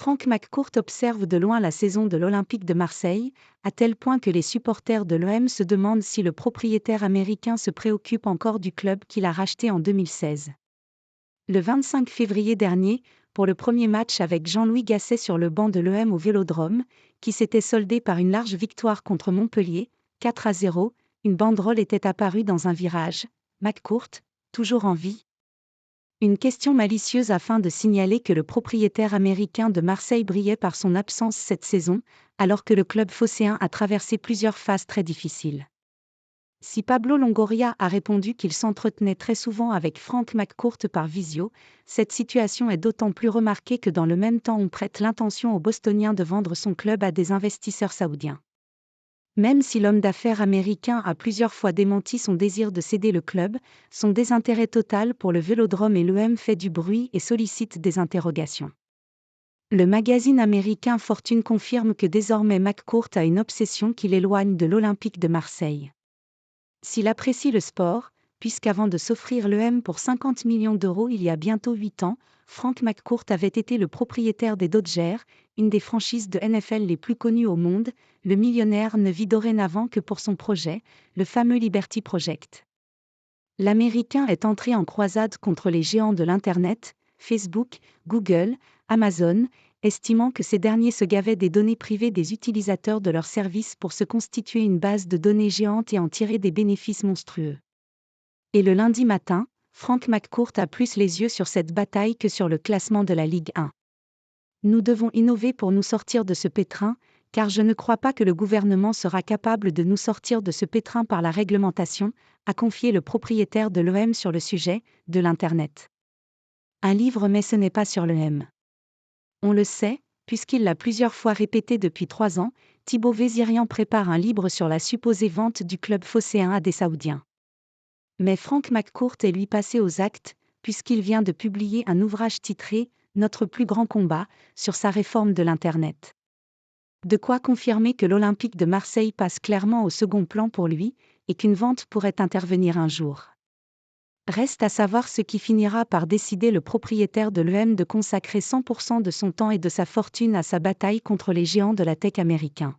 Frank McCourt observe de loin la saison de l'Olympique de Marseille, à tel point que les supporters de l'OM se demandent si le propriétaire américain se préoccupe encore du club qu'il a racheté en 2016. Le 25 février dernier, pour le premier match avec Jean-Louis Gasset sur le banc de l'OM au Vélodrome, qui s'était soldé par une large victoire contre Montpellier, 4-0, une banderole était apparue dans un virage. McCourt, toujours en vie ? Une question malicieuse afin de signaler que le propriétaire américain de Marseille brillait par son absence cette saison, alors que le club phocéen a traversé plusieurs phases très difficiles. Si Pablo Longoria a répondu qu'il s'entretenait très souvent avec Frank McCourt par visio, cette situation est d'autant plus remarquée que dans le même temps on prête l'intention aux Bostoniens de vendre son club à des investisseurs saoudiens. Même si l'homme d'affaires américain a plusieurs fois démenti son désir de céder le club, son désintérêt total pour le Vélodrome et l'OM fait du bruit et sollicite des interrogations. Le magazine américain Fortune confirme que désormais McCourt a une obsession qui l'éloigne de l'Olympique de Marseille. S'il apprécie le sport, puisqu'avant de s'offrir l'OM pour 50 millions d'euros il y a bientôt 8 ans, Frank McCourt avait été le propriétaire des Dodgers, une des franchises de NFL les plus connues au monde, le millionnaire ne vit dorénavant que pour son projet, le fameux Liberty Project. L'Américain est entré en croisade contre les géants de l'Internet, Facebook, Google, Amazon, estimant que ces derniers se gavaient des données privées des utilisateurs de leurs services pour se constituer une base de données géante et en tirer des bénéfices monstrueux. Et le lundi matin, Frank McCourt a plus les yeux sur cette bataille que sur le classement de la Ligue 1. Nous devons innover pour nous sortir de ce pétrin, car je ne crois pas que le gouvernement sera capable de nous sortir de ce pétrin par la réglementation, a confié le propriétaire de l'OM sur le sujet de l'Internet. Un livre mais ce n'est pas sur l'OM. On le sait, puisqu'il l'a plusieurs fois répété depuis 3 ans, Thibaut Vézirian prépare un livre sur la supposée vente du club phocéen à des Saoudiens. Mais Frank McCourt est lui passé aux actes, puisqu'il vient de publier un ouvrage titré « Notre plus grand combat » sur sa réforme de l'Internet. De quoi confirmer que l'Olympique de Marseille passe clairement au second plan pour lui, et qu'une vente pourrait intervenir un jour. Reste à savoir ce qui finira par décider le propriétaire de l'OM de consacrer 100% de son temps et de sa fortune à sa bataille contre les géants de la tech américains.